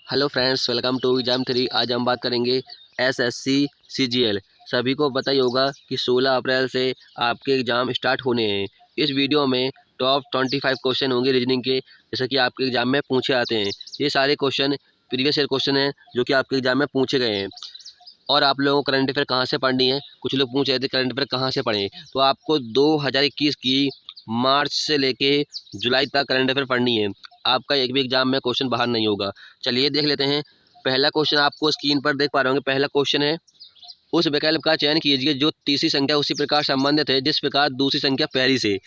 Hello friends, welcome to exam 3। आज हम बात करेंगे एसएससी सीजीएल। सभी को पता ही होगा कि 16 अप्रैल से आपके एग्ज़ाम स्टार्ट होने हैं। इस वीडियो में टॉप 25 क्वेश्चन होंगे रीजनिंग के, जैसे कि आपके एग्ज़ाम में पूछे आते हैं। ये सारे क्वेश्चन प्रीवियस ईयर क्वेश्चन हैं जो कि आपके एग्ज़ाम में पूछे गए हैं। और आप लोगों को करंट अफेयर कहाँ से पढ़नी है, कुछ लोग पूछ रहे थे करंट अफेयर कहाँ से पढ़ें, तो आपको 2021 की मार्च से लेके जुलाई तक करंट अफेयर पढ़नी है। आपका एक भी एग्जाम में क्वेश्चन बाहर नहीं होगा। चलिए देख लेते हैं। पहला क्वेश्चन आपको स्क्रीन पर देख पा रहे होंगे। पहला क्वेश्चन है, उस विकल्प का चयन कीजिए जो तीसरी संख्या उसी प्रकार संबंधित है जिस प्रकार दूसरी संख्या पहली से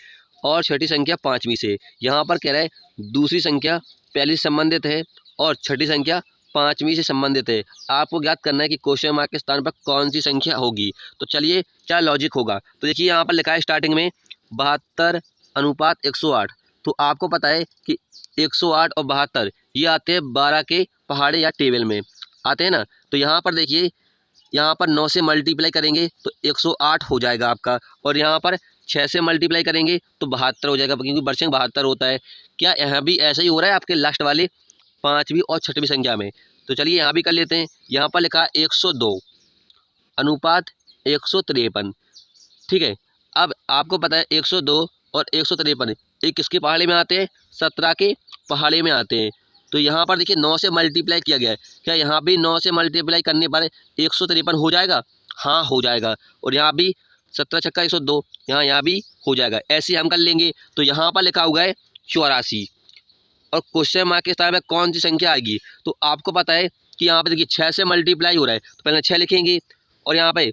और छठी संख्या पाँचवीं से। यहाँ पर कह रहा है दूसरी संख्या पहली से संबंधित है और छठी संख्या पाँचवीं से संबंधित है। आपको ज्ञात करना है कि क्वेश्चन मार्क के स्थान पर कौन सी संख्या होगी। तो चलिए क्या लॉजिक होगा। तो देखिए यहाँ पर लिखा है स्टार्टिंग में 72:108। तो आपको पता है कि 108 और 72 ये आते हैं 12 के पहाड़े या टेबल में आते हैं ना। तो यहाँ पर देखिए, यहाँ पर 9 से मल्टीप्लाई करेंगे तो 108 हो जाएगा आपका, और यहाँ पर 6 से मल्टीप्लाई करेंगे तो 72 हो जाएगा, क्योंकि वर्षें 72 होता है। क्या यहाँ भी ऐसा ही हो रहा है आपके लास्ट वाले पाँचवीं और छठवीं संख्या में? तो चलिए यहाँ भी कर लेते हैं। यहाँ पर लिखा 102:153। ठीक है। अब आपको पता है 102 और 153 एक किसके पहाड़े में आते हैं? 17 के पहाड़े में आते हैं। तो यहाँ पर देखिए 9 से मल्टीप्लाई किया गया है। क्या यहाँ भी 9 से मल्टीप्लाई करने पर 153 हो जाएगा? हाँ, हो जाएगा। और यहाँ भी 17 छक्का 102, यहाँ भी हो जाएगा। ऐसे हम कर लेंगे। तो यहाँ पर लिखा हुआ है 84, और क्वेश्चन मार्क के स्थान में कौन सी संख्या आएगी? तो आपको पता है कि यहाँ पे देखिए 6 से मल्टीप्लाई हो रहा है, तो पहले 6 लिखेंगे और यहाँ पे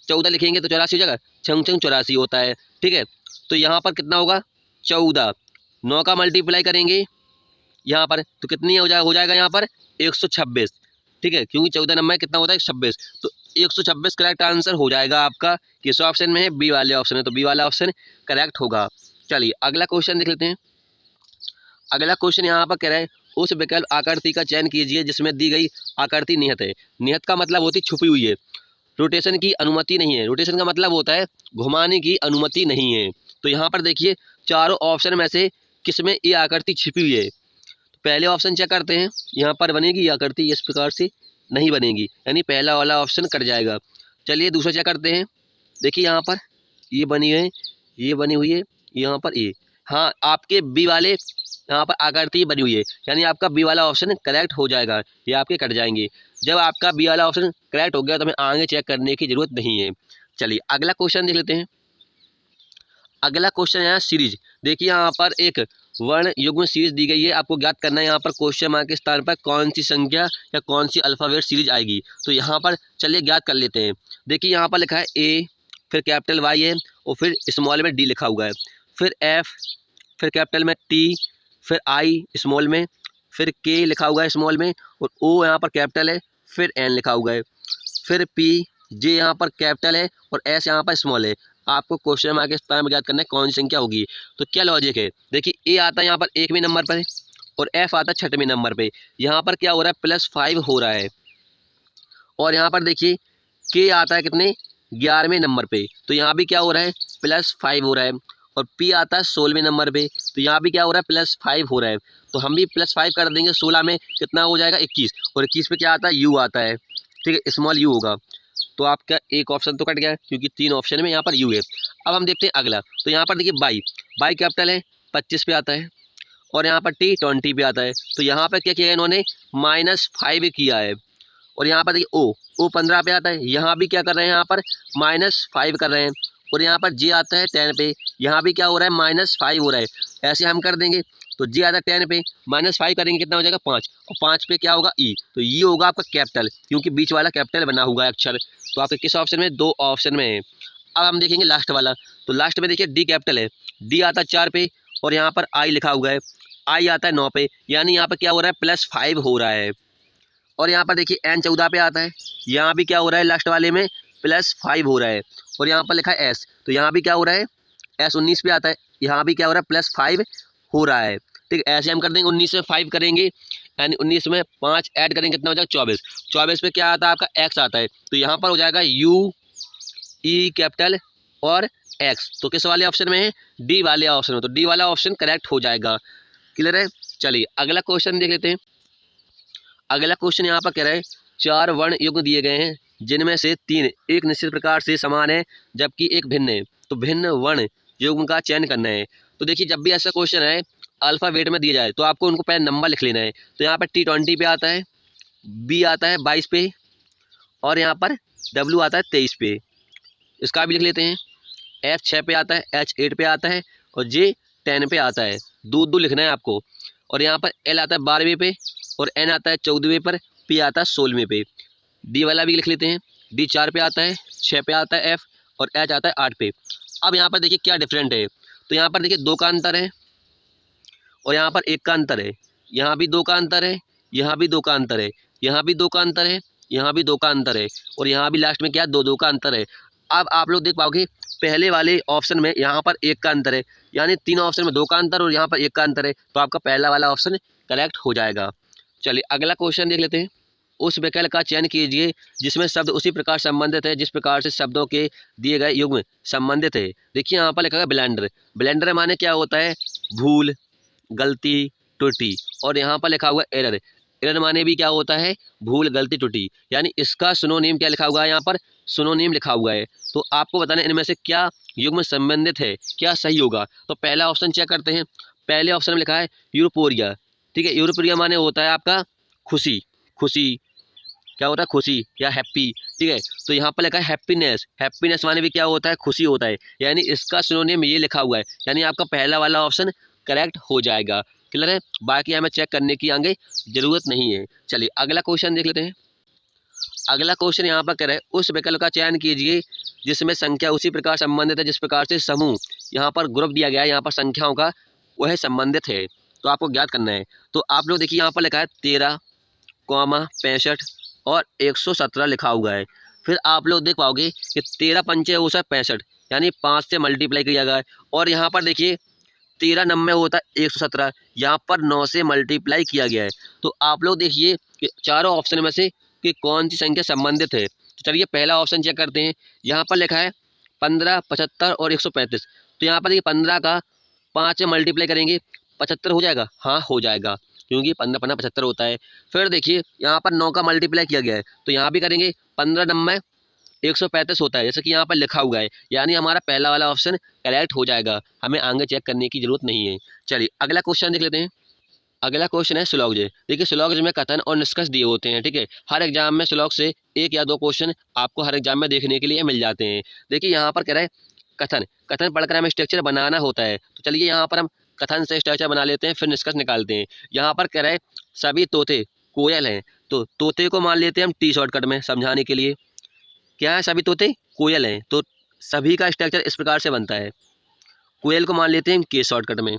14 लिखेंगे तो 84 हो जाएगा। छंग छंग 84 होता है। ठीक है। तो यहाँ पर कितना होगा? 14। 9 का मल्टीप्लाई करेंगे यहाँ पर तो कितनी हो जाएगा यहाँ पर 126। ठीक है, क्योंकि 14 नंबर कितना होता है 26। तो 126 करेक्ट आंसर हो जाएगा आपका। किस ऑप्शन में है? बी वाले ऑप्शन में। तो बी वाला ऑप्शन करेक्ट होगा। चलिए अगला क्वेश्चन देख लेते हैं। अगला क्वेश्चन यहाँ पर कह रहा है, उस विकल्प आकृति का चयन कीजिए जिसमें दी गई आकृति नियत है। नियत का मतलब होती है छुपी हुई है, रोटेशन की अनुमति नहीं है। रोटेशन का मतलब होता है घुमाने की अनुमति नहीं है। तो यहाँ पर देखिए चारों ऑप्शन में से किसमें ये आकृति छिपी हुई है। तो पहले ऑप्शन चेक करते हैं, यहाँ पर बनेगी ये आकृति? इस प्रकार से नहीं बनेगी, यानी पहला वाला ऑप्शन कट जाएगा। चलिए दूसरा चेक करते हैं। देखिए यहाँ पर ये बनी है, ये बनी हुई है, यहाँ पर ये। हाँ, आपके बी वाले यहाँ पर आकृति बनी हुई है, यानी आपका बी वाला ऑप्शन करेक्ट हो जाएगा। ये आपके कट जाएंगे। जब आपका बी वाला ऑप्शन करेक्ट हो गया तो हमें आगे चेक करने की जरूरत नहीं है। चलिए अगला क्वेश्चन देख लेते हैं। अगला क्वेश्चन है सीरीज। देखिए यहाँ पर एक वर्ण युग्म सीरीज दी गई है। आपको ज्ञात करना है यहाँ पर क्वेश्चन मार्क के स्थान पर कौन सी संख्या या कौन सी अल्फाबेट सीरीज आएगी। तो यहाँ पर चलिए ज्ञात कर लेते हैं। देखिए यहाँ पर लिखा है ए, फिर कैपिटल वाई है और फिर स्मॉल में डी लिखा हुआ है, फिर एफ, फिर कैपिटल में टी, फिर आई स्मॉल में, फिर के लिखा हुआ है स्मॉल में, और ओ यहाँ पर कैपिटल है, फिर एन लिखा हुआ है, फिर पी, जे यहाँ पर कैपिटल है और एस यहाँ पर स्मॉल है। आपको क्वेश्चन मार्क के स्थान में ज्ञात करना है कौन सी संख्या होगी। तो क्या लॉजिक है? देखिए ए आता है यहाँ पर 1वें नंबर पर और एफ आता है 6वें नंबर पे। यहाँ पर क्या हो रहा है? +5 हो रहा है। और यहाँ पर देखिए के आता है कितने? 11वें नंबर पे। तो यहाँ भी क्या हो रहा है? +5 हो रहा है। और पी आता है 16वें नंबर पे। तो यहाँ भी क्या हो रहा है? +5 हो रहा है। तो हम भी +5 कर देंगे। 16 में कितना हो जाएगा? 21। और 21 पे क्या आता है? यू आता है। ठीक है, स्मॉल यू होगा। तो आपका एक ऑप्शन तो कट गया क्योंकि 3 ऑप्शन में यहाँ पर यू है। अब हम देखते हैं अगला। तो यहाँ पर देखिए बाई, बाई कैपिटल है, 25 पे आता है, और यहाँ पर टी 20 पे आता है। तो यहाँ पर क्या किया है इन्होंने? -5 किया है। और यहाँ पर देखिए ओ 15 पे आता है, यहाँ भी क्या कर रहे हैं? यहाँ पर -5 कर रहे हैं। और यहाँ पर जे आता है 10 पे, यहाँ भी क्या हो रहा है? -5 हो रहा है। ऐसे हम कर देंगे। तो जे आता है 10 पे, -5 करेंगे कितना हो जाएगा? 5, और 5 पे क्या होगा? ई। तो ये होगा आपका कैपिटल, क्योंकि बीच वाला कैपिटल बना हुआ है अक्षर। तो आपके किस ऑप्शन में? 2 ऑप्शन में है। अब हम देखेंगे लास्ट वाला। तो लास्ट में देखिए डी कैपिटल है, डी आता है 4 पे, और यहाँ पर आई लिखा हुआ है, आई आता है 9 पे, यानी यहाँ पर क्या हो रहा है? +5 हो रहा है। और यहाँ पर देखिए एन 14 पे आता है, यहाँ भी क्या हो रहा है? लास्ट वाले में +5 हो रहा है। और यहाँ पर लिखा है एस, तो यहाँ भी क्या हो रहा है? एस 19 पे आता है, यहाँ भी क्या हो रहा है? +5 हो रहा है। ठीक है, ऐसे हम कर देंगे। 19 में 5 करेंगे, यानी 19 में 5 ऐड करेंगे कितना हो जाएगा? 24। 24 पे क्या आता है? आपका एक्स आता है। तो यहाँ पर हो जाएगा यू ई कैपिटल और एक्स। तो किस वाले ऑप्शन में है? डी वाले ऑप्शन में। तो डी वाला ऑप्शन करेक्ट हो जाएगा। क्लियर है? चलिए अगला क्वेश्चन देख लेते हैं। अगला क्वेश्चन यहाँ पर कह रहा है 4 वर्ण युग्म दिए गए हैं जिनमें से 3 एक निश्चित प्रकार से समान है जबकि एक भिन्न है, तो भिन्न वर्ण युग्म का चयन करना है। तो देखिए जब भी ऐसा क्वेश्चन है अल्फ़ाबेट में दिया जाए तो आपको उनको पहले नंबर लिख लेना है। तो यहाँ पर T20 पे आता है, B आता है 22 पे, और यहाँ पर W आता है 23 पे। इसका भी लिख लेते हैं। F 6 पे आता है, H 8 पे आता है और J 10 पे आता है। दो लिखना है आपको। और यहाँ पर L आता है 12वें पे और N आता है 14वें पर, P आता है 16वें पे। D वाला भी लिख लेते हैं। D 4 पे आता है, 6 पे आता है F, और H आता है 8 पे। अब यहाँ पर देखिए क्या डिफरेंट है। तो यहाँ पर देखिए 2 का अंतर है और यहाँ पर 1 का अंतर है। यहाँ भी 2 का अंतर है, यहाँ भी 2 का अंतर है, यहाँ भी 2 का अंतर है, यहाँ भी 2 का अंतर है, और यहाँ भी लास्ट में क्या 2 का अंतर है। अब आप लोग देख पाओगे पहले वाले ऑप्शन में यहाँ पर 1 का अंतर है, यानी 3 ऑप्शन में 2 का अंतर और यहाँ पर 1 का अंतर है, तो आपका पहला वाला ऑप्शन करेक्ट हो जाएगा। चलिए अगला क्वेश्चन देख लेते हैं। उस विकल्प का चयन कीजिए जिसमें शब्द उसी प्रकार संबंधित है जिस प्रकार से शब्दों के दिए गए युग्म संबंधित है। देखिए यहाँ पर लिखा है ब्लेंडर। ब्लेंडर माने क्या होता है? भूल, गलती, त्रुटि। और यहाँ पर लिखा हुआ एरर। एरर माने भी क्या होता है? भूल, गलती, त्रुटि। यानी इसका सिनोनिम क्या लिखा हुआ है? यहाँ पर सिनोनिम लिखा हुआ है। तो आपको बताना इनमें से क्या युग्म संबंधित है, क्या सही होगा। तो पहला ऑप्शन चेक करते हैं। पहले ऑप्शन में लिखा है यूरोपोरिया। ठीक है, यूरोपोरिया माने होता है आपका खुशी। खुशी क्या होता है? खुशी या हैप्पी। ठीक है, तो यहाँ पर लिखा है हैप्पीनेस। हैप्पीनेस माने भी क्या होता है? खुशी होता है। यानी इसका सिनोनिम ये लिखा हुआ है, यानी आपका पहला वाला ऑप्शन करेक्ट हो जाएगा। क्लियर है? बाकी हमें चेक करने की आगे जरूरत नहीं है। चलिए अगला क्वेश्चन देख लेते हैं। अगला क्वेश्चन यहाँ पर कह रहे हैं उस विकल्प का चयन कीजिए जिसमें संख्या उसी प्रकार संबंधित है जिस प्रकार से समूह, यहाँ पर ग्रुप दिया गया है, यहाँ पर संख्याओं का वह संबंधित है। तो आपको ज्ञात करना है। तो आप लोग देखिए यहाँ पर लिखा है 13, 65 और 117 लिखा हुआ है। फिर आप लोग देख पाओगे कि 13 पंचे होता है 65, यानी 5 से मल्टीप्लाई किया गया है। और यहाँ पर देखिए 13 नंबर होता है 117, यहाँ पर 9 से मल्टीप्लाई किया गया है। तो आप लोग देखिए कि चारों ऑप्शन में से कि कौन सी संख्या संबंधित है। तो चलिए पहला ऑप्शन चेक करते हैं। यहाँ पर लिखा है 15, 75 और 135। तो यहाँ पर देखिए 15 का 5 से मल्टीप्लाई करेंगे 75 हो जाएगा। हाँ हो जाएगा, क्योंकि 15 15 75 होता है। फिर देखिए यहाँ पर 9 का मल्टीप्लाई किया गया है, तो यहाँ भी करेंगे 15 नंबर 135 होता है, जैसे कि यहाँ पर लिखा हुआ है। यानी हमारा पहला वाला ऑप्शन करेक्ट हो जाएगा, हमें आगे चेक करने की जरूरत नहीं है। चलिए अगला क्वेश्चन देख लेते हैं। अगला क्वेश्चन है सिलॉग्ज। देखिए सिलॉग्ज में कथन और निष्कर्ष दिए होते हैं। ठीक है, हर एग्जाम में सिलॉग से 1 या 2 क्वेश्चन आपको हर एग्जाम में देखने के लिए मिल जाते हैं। देखिए यहाँ पर कह रहा है कथन। कथन पढ़कर हमें स्ट्रक्चर बनाना होता है। तो चलिए यहाँ पर हम कथन से स्ट्रक्चर बना लेते हैं, फिर निष्कर्ष निकालते हैं। यहाँ पर कह रहा है सभी तोते कोयल हैं, तो तोते को मान लेते हैं हम टी शॉर्टकट में समझाने के लिए। क्या है? सभी तोते कोयल हैं, तो सभी का स्ट्रक्चर इस प्रकार से बनता है। कोयल को मान लेते हैं हम के शॉर्टकट में।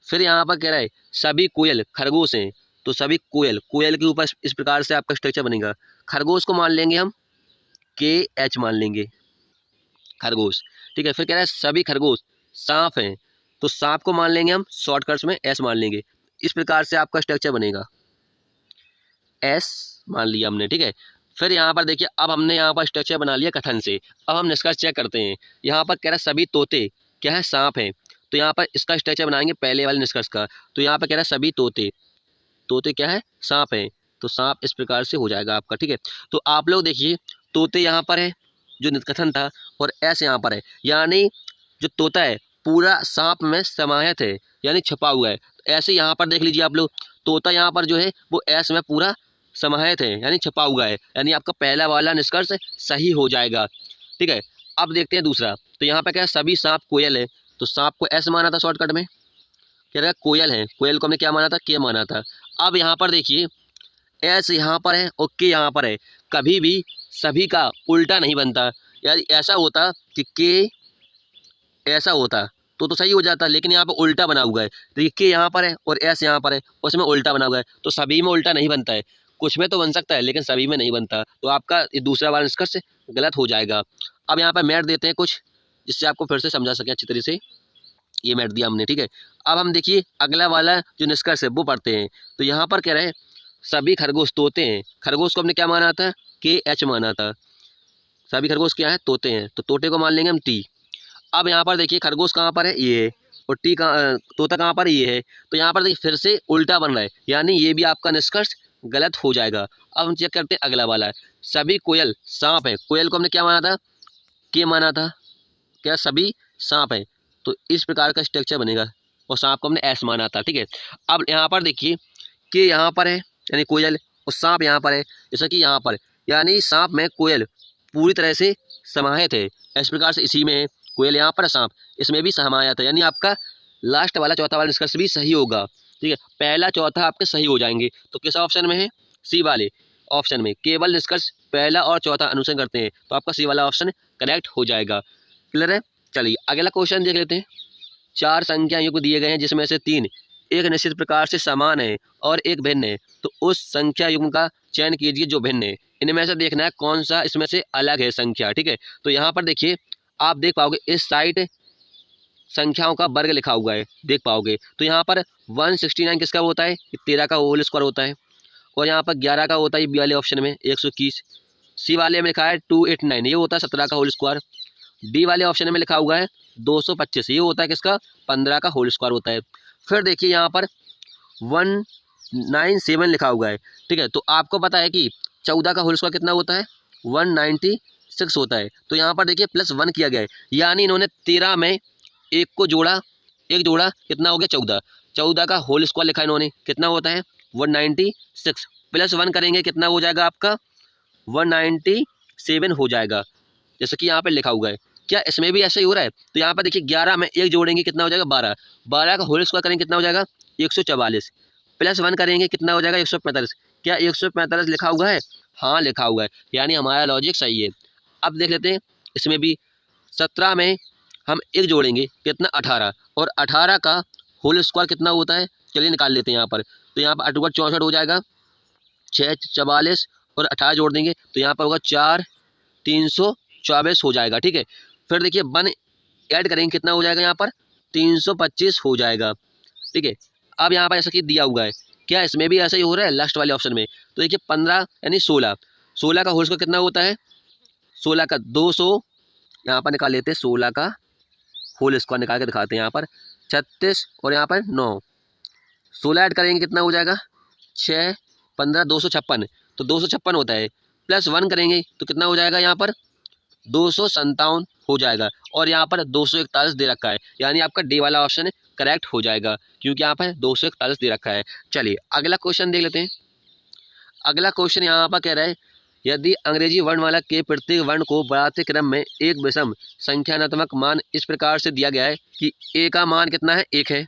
फिर यहाँ पर कह रहा है सभी कोयल खरगोश हैं, तो सभी कोयल, कोयल के ऊपर इस प्रकार से आपका स्ट्रक्चर बनेगा। खरगोश को मान लेंगे हम के एच मान लेंगे, खरगोश। ठीक है, फिर कह रहा है सभी खरगोश सांप हैं, तो सांप को मान लेंगे हम शॉर्टकट्स में एस मान लेंगे। इस प्रकार से आपका स्ट्रक्चर बनेगा, एस मान लिया हमने। ठीक है, फिर यहाँ पर देखिए अब हमने यहाँ पर स्ट्रक्चर बना लिया कथन से। अब हम निष्कर्ष चेक करते हैं। यहाँ पर कह रहा है सभी तोते क्या है? सांप हैं, तो यहाँ पर इसका स्ट्रक्चर बनाएंगे पहले वाले निष्कर्ष का। तो यहाँ पर कह रहा है सभी तोते, तोते क्या है? सांप हैं, तो सांप इस प्रकार से हो जाएगा आपका। ठीक है, तो आप लोग देखिए तोते यहाँ पर है जो कथन था, और एस यहाँ पर है, यानी जो तोता है पूरा सांप में समाहित है, यानी छुपा हुआ है। ऐसे यहाँ पर देख लीजिए आप लोग, तोता यहाँ पर जो है वो एस में पूरा समाहित है, यानी छुपा हुआ है, यानी आपका पहला वाला निष्कर्ष सही हो जाएगा। ठीक है, अब देखते हैं दूसरा। तो यहाँ पर क्या है? सभी सांप कोयल है, तो सांप को एस माना था शॉर्टकट में। क्या रहा? कोयल है, कोयल को हमने क्या माना था? के माना था। अब यहाँ पर देखिए एस यहाँ पर है और के यहाँ पर है, कभी भी सभी का उल्टा नहीं बनता। यार ऐसा होता कि के ऐसा होता तो सही हो जाता, लेकिन यहाँ पर उल्टा बना हुआ है। देखिए के यहाँ पर है और एस यहाँ पर है, उसमें उल्टा बना हुआ है, तो सभी में उल्टा नहीं बनता है। कुछ में तो बन सकता है लेकिन सभी में नहीं बनता, तो आपका ये दूसरा वाला निष्कर्ष गलत हो जाएगा। अब यहाँ पर मैट देते हैं कुछ, जिससे आपको फिर से समझा सकें अच्छी तरह से। ये मैट दिया हमने। ठीक है, अब हम देखिए अगला वाला जो निष्कर्ष है वो पढ़ते हैं। तो यहाँ पर कह रहे हैं सभी खरगोश तोते हैं। खरगोश को हमने क्या माना था? के एच माना था। सभी खरगोश क्या है? तोते हैं, तो तोते को मान लेंगे हम टी। अब यहाँ पर देखिए खरगोश कहाँ पर है? ये है, और टी कहाँ, तोता कहाँ पर? ये है। तो यहाँ पर देखिए फिर से उल्टा बन रहा है, यानी ये भी आपका निष्कर्ष गलत हो जाएगा। अब हम चेक करते हैं अगला वाला, सभी कोयल सांप है। कोयल को हमने क्या माना था, के माना था, क्या सभी सांप है, तो इस प्रकार का स्ट्रक्चर बनेगा और सांप को हमने एस माना था। ठीक है, अब यहाँ पर देखिए कि यहाँ पर है यानी कोयल और सांप यहाँ पर है, जैसा कि यहाँ पर यानी सांप में कोयल पूरी तरह से समाहित है। इस प्रकार से इसी में है कोयल, यहाँ पर सांप इसमें भी समाया था, यानी आपका लास्ट वाला चौथा वाला निष्कर्ष भी सही होगा। ठीक है, पहला चौथा आपके सही हो जाएंगे। तो किस ऑप्शन में है, सी वाले ऑप्शन में केवल निष्कर्ष पहला और चौथा अनुसरण करते हैं, तो आपका सी वाला ऑप्शन करेक्ट हो जाएगा। क्लियर है। चलिए अगला क्वेश्चन देख लेते हैं। 4 संख्या युग्म दिए गए हैं जिसमें से 3 एक निश्चित प्रकार से समान है और एक भिन्न है, तो उस संख्या युग्म का चयन कीजिए जो भिन्न है। इनमें से देखना है कौन सा इसमें से अलग है संख्या। ठीक है, तो यहाँ पर देखिए आप देख पाओगे इस साइड संख्याओं का वर्ग लिखा हुआ है, देख पाओगे। तो यहाँ पर 169 किसका होता है, 13 का होल स्क्वायर होता है, और यहाँ पर 11 का होता है बी वाले ऑप्शन में 121। सी वाले में लिखा है 289, ये होता है 17 का होल स्क्वायर। डी वाले ऑप्शन में लिखा हुआ है 225, ये होता है किसका, 15 का होल स्क्वायर होता है। फिर देखिए यहाँ पर 197 लिखा हुआ है। ठीक है, तो आपको पता है कि 14 का होल स्क्वायर कितना होता है, 196 होता है। तो यहाँ पर देखिए +1 किया गया है, यानी इन्होंने 13 में एक को जोड़ा, एक जोड़ा, कितना हो गया 14। 14 का होल स्क्वायर लिखा इन्होंने, कितना होता है 196, +1 करेंगे कितना हो जाएगा आपका 197 हो जाएगा, जैसे कि यहाँ पे लिखा हुआ है। क्या इसमें भी ऐसा ही हो रहा है, तो यहाँ पर देखिए 11 में एक जोड़ेंगे कितना हो जाएगा 12, 12 का होल स्क्वायर करेंगे कितना हो जाएगा 144, +1 करेंगे कितना हो जाएगा 145। क्या 145 लिखा हुआ है, हाँ लिखा हुआ है, यानी हमारा लॉजिक सही है। अब देख लेते हैं इसमें भी 17 में हम एक जोड़ेंगे कितना 18, और 18 का होल स्क्वायर कितना होता है, चलिए निकाल लेते हैं यहाँ पर। तो यहाँ पर 8 64 हो जाएगा, 6 44 और 18 जोड़ देंगे तो यहाँ पर होगा 4 324 हो जाएगा। ठीक है, फिर देखिए 1 ऐड करेंगे कितना हो जाएगा यहाँ पर 325 हो जाएगा। ठीक है, अब यहाँ पर ऐसा कि दिया हुआ है, क्या इसमें भी ऐसा ही हो रहा है लास्ट वाले ऑप्शन में। तो देखिए 15 यानी 16, 16 का होल स्क्वायर कितना होता है, 16 का 200, यहाँ पर निकाल लेते हैं 16 का होल स्क्वायर निकाल के दिखाते हैं। यहाँ पर 36 और यहाँ पर 9, 16 ऐड करेंगे कितना हो जाएगा 6 15 256, तो 256 होता है, +1 करेंगे तो कितना हो जाएगा यहाँ पर 257 हो जाएगा, और यहाँ पर 241 दे रखा है, यानी आपका डी वाला ऑप्शन करेक्ट हो जाएगा, क्योंकि यहाँ पर 241 दे रखा है। चलिए अगला क्वेश्चन देख लेते हैं। अगला क्वेश्चन यहाँ पर कह रहा है, यदि अंग्रेजी वर्णमाला के प्रत्येक वर्ण को बढ़ाते क्रम में एक विषम संख्यात्मक मान इस प्रकार से दिया गया है कि ए का मान कितना है 1 है,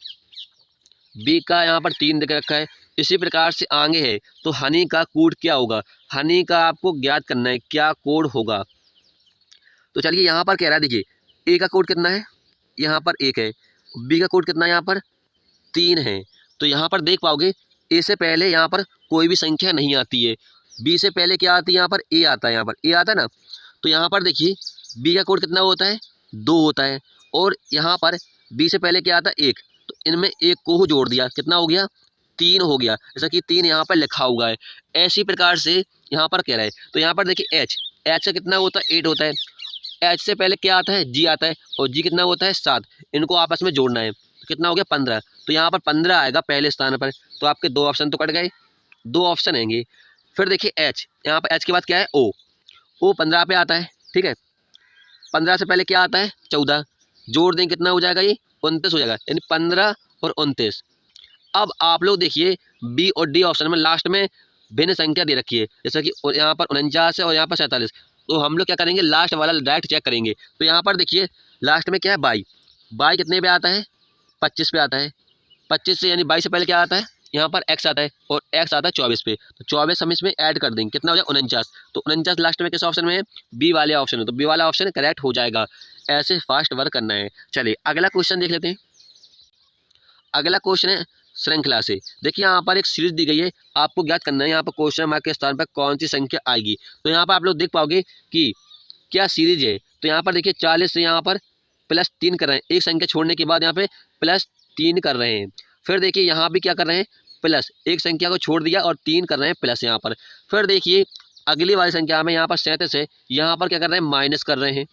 बी का यहाँ पर 3 देख रखा है, इसी प्रकार से आगे है, तो हनी का कोड क्या होगा। हनी का आपको ज्ञात करना है क्या कोड होगा। तो चलिए यहाँ पर कह रहा है, देखिए ए का कोड कितना है, यहाँ पर 1 है, बी का कोड कितना है यहाँ पर 3 है। तो यहाँ पर देख पाओगे ए से पहले यहाँ पर कोई भी संख्या नहीं आती है, बी से पहले क्या आती है यहाँ पर ए आता है, यहाँ पर ए आता है ना। तो यहाँ पर देखिए बी का कोड कितना होता है 2 होता है, और यहाँ पर बी से पहले क्या आता है 1, तो इनमें एक को जोड़ दिया कितना हो गया 3 हो गया, जैसा कि 3 यहाँ पर लिखा हुआ है। ऐसी प्रकार से यहाँ पर कह रहा है, तो यहाँ पर देखिए एच का कितना होता है 8 होता है, एच से पहले क्या आता है जी आता है, और जी कितना होता है 7, इनको आपस में जोड़ना है तो कितना हो गया 15, तो यहाँ पर 15 आएगा पहले स्थान पर। तो आपके 2 ऑप्शन तो कट गए, 2 ऑप्शन आएंगे। फिर देखिए एच, यहाँ पर एच के बाद क्या है ओ 15 पे आता है। ठीक है, 15 से पहले क्या आता है 14, जोड़ दें कितना हो जाएगा ये 29 हो जाएगा, यानी 15 और 29। अब आप लोग देखिए बी और डी ऑप्शन में लास्ट में भिन्न संख्या दे रखी है, जैसे कि यहाँ पर 49 है और यहाँ पर 47, तो हम लोग क्या करेंगे लास्ट वाला डायरेक्ट चेक करेंगे। तो यहाँ पर देखिए लास्ट में क्या है बाई कितने पे आता है 25 पे आता है, 25 से यानी 22 से पहले क्या आता है यहाँ पर एक्स आता है, और एक्स आता है 24 पे, तो 24 हम इसमें ऐड कर देंगे कितना हो जाएगा 49, तो 49 लास्ट में किस ऑप्शन में है बी वाले ऑप्शन में, तो बी वाला ऑप्शन करेक्ट हो जाएगा। ऐसे फास्ट वर्क करना है। चलिए अगला क्वेश्चन देख लेते हैं। अगला क्वेश्चन है श्रृंखला से। देखिए यहाँ पर एक सीरीज दी गई है, आपको ज्ञात करना है यहाँ पर क्वेश्चन मार्क के स्थान पर कौन सी संख्या आएगी। तो यहाँ पर आप लोग देख पाओगे कि क्या सीरीज है। तो यहाँ पर देखिए 40 से यहाँ पर +3 कर रहे हैं, एक संख्या छोड़ने के बाद यहाँ पे +3 कर रहे हैं। फिर देखिए यहाँ भी क्या कर रहे हैं प्लस, एक संख्या को छोड़ दिया और 3 कर रहे हैं प्लस यहाँ पर। फिर देखिए अगली वाली संख्या में यहाँ पर 37 है, यहाँ पर क्या कर रहे हैं माइनस कर रहे हैं,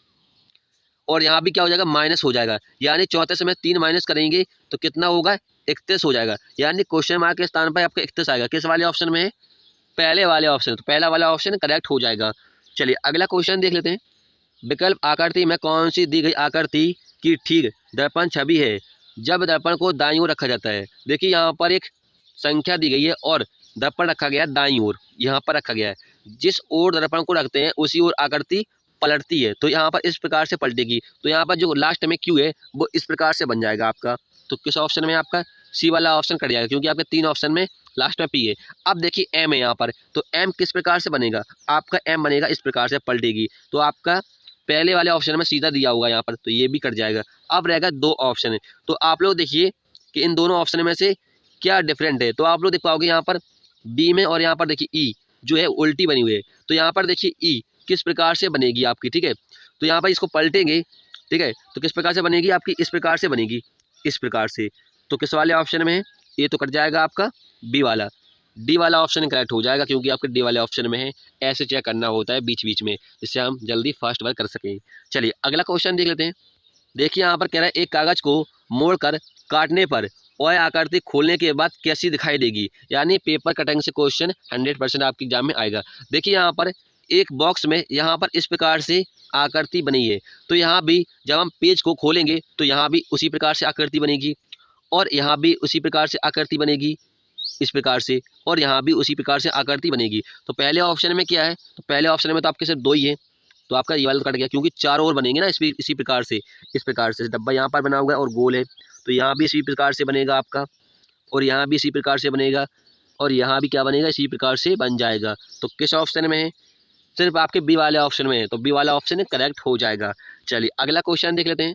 और यहाँ भी क्या हो जाएगा माइनस हो जाएगा, यानी 34 में 3 माइनस करेंगे तो कितना होगा 31 हो जाएगा, यानी क्वेश्चन मार्क के स्थान पर आपका 31 आएगा। किस वाले ऑप्शन में है पहले वाले ऑप्शन, तो पहला वाला ऑप्शन करेक्ट हो जाएगा। चलिए अगला क्वेश्चन देख लेते हैं। विकल्प आकृति में कौन सी दी गई आकृति की ठीक दर्पण छवि है जब दर्पण को दाईं ओर रखा जाता है। देखिए यहाँ पर एक संख्या दी गई है और दर्पण रखा गया है दाईं ओर, यहाँ पर रखा गया है। जिस ओर दर्पण को रखते हैं उसी ओर आकृति पलटती है, तो यहाँ पर इस प्रकार से पलटेगी। तो यहाँ पर जो लास्ट में क्यू है वो इस प्रकार से बन जाएगा आपका। तो किस ऑप्शन में आपका सी वाला ऑप्शन कट जाएगा, क्योंकि आपके 3 ऑप्शन में लास्ट में पी है। अब देखिए एम है यहाँ पर, तो एम किस प्रकार से बनेगा, आपका एम बनेगा इस प्रकार से पलटेगी। तो आपका पहले वाले ऑप्शन में सीधा दिया होगा यहाँ पर, तो ये भी कट जाएगा। अब रहेगा 2 ऑप्शन है, तो आप लोग देखिए कि इन दोनों ऑप्शन में से क्या डिफरेंट है। तो आप लोग देख पाओगे यहाँ पर बी में और यहाँ पर देखिए ई जो है उल्टी बनी हुई है। तो यहाँ पर देखिए ई किस प्रकार से बनेगी आपकी, ठीक है। तो यहाँ पर इसको पलटेंगे, ठीक है, तो किस प्रकार से बनेगी आपकी, इस प्रकार से बनेगी, इस प्रकार से। तो किस वाले ऑप्शन में है, ये तो कट जाएगा आपका बी वाला। डी वाला ऑप्शन करेक्ट हो जाएगा, क्योंकि आपके डी वाले ऑप्शन में है। ऐसे चेक करना होता है बीच बीच में, जिससे हम जल्दी फास्ट वर्क कर सकें। चलिए अगला क्वेश्चन देख लेते हैं। देखिए यहाँ पर कह रहा है एक कागज को मोड़कर काटने पर वह आकृति खोलने के बाद कैसी दिखाई देगी। यानी पेपर कटिंग से क्वेश्चन 100% आपके एग्जाम में आएगा। देखिए यहाँ पर एक बॉक्स में यहाँ पर इस प्रकार से आकृति बनी है, तो यहाँ भी जब हम पेज को खोलेंगे तो यहाँ भी उसी प्रकार से आकृति बनेगी, और यहाँ भी उसी प्रकार से आकृति बनेगी इस प्रकार से, और यहाँ भी उसी प्रकार से आकृति बनेगी। तो पहले ऑप्शन में क्या है, तो पहले ऑप्शन में तो आपके सिर्फ 2 ही है, तो आपका ये वाला कट गया, क्योंकि 4 और बनेंगे ना इसी प्रकार से। इस प्रकार से डब्बा यहाँ पर बना हुआ है और गोल है, तो यहाँ भी इसी प्रकार से बनेगा आपका, और यहाँ भी इसी प्रकार से बनेगा, और यहाँ भी क्या बनेगा, इसी प्रकार से बन जाएगा। तो किस ऑप्शन में है, सिर्फ आपके बी वाले ऑप्शन में है, तो बी वाला ऑप्शन करेक्ट हो जाएगा। चलिए अगला क्वेश्चन देख लेते हैं।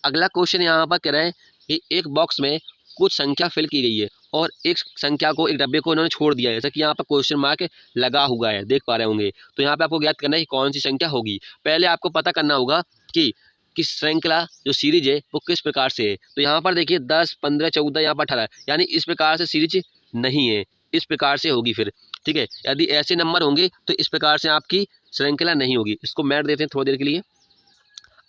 अगला क्वेश्चन यहाँ पर कह रहा है कि एक बॉक्स में कुछ संख्या फिल की गई है और एक संख्या को, एक डब्बे को उन्होंने छोड़ दिया है, जैसा कि यहाँ पर क्वेश्चन मार्क लगा हुआ है, देख पा रहे होंगे। तो यहाँ पे आपको ज्ञात करना है कि कौन सी संख्या होगी। पहले आपको पता करना होगा कि श्रृंखला जो सीरीज है वो किस प्रकार से है। तो यहाँ पर देखिए 10, 15, 14, यहाँ पर 18, यानी इस प्रकार से सीरीज नहीं है, इस प्रकार से होगी फिर, ठीक है। यदि ऐसे नंबर होंगे तो इस प्रकार से आपकी श्रृंखला नहीं होगी। इसको मैट देते हैं थोड़ी देर के लिए।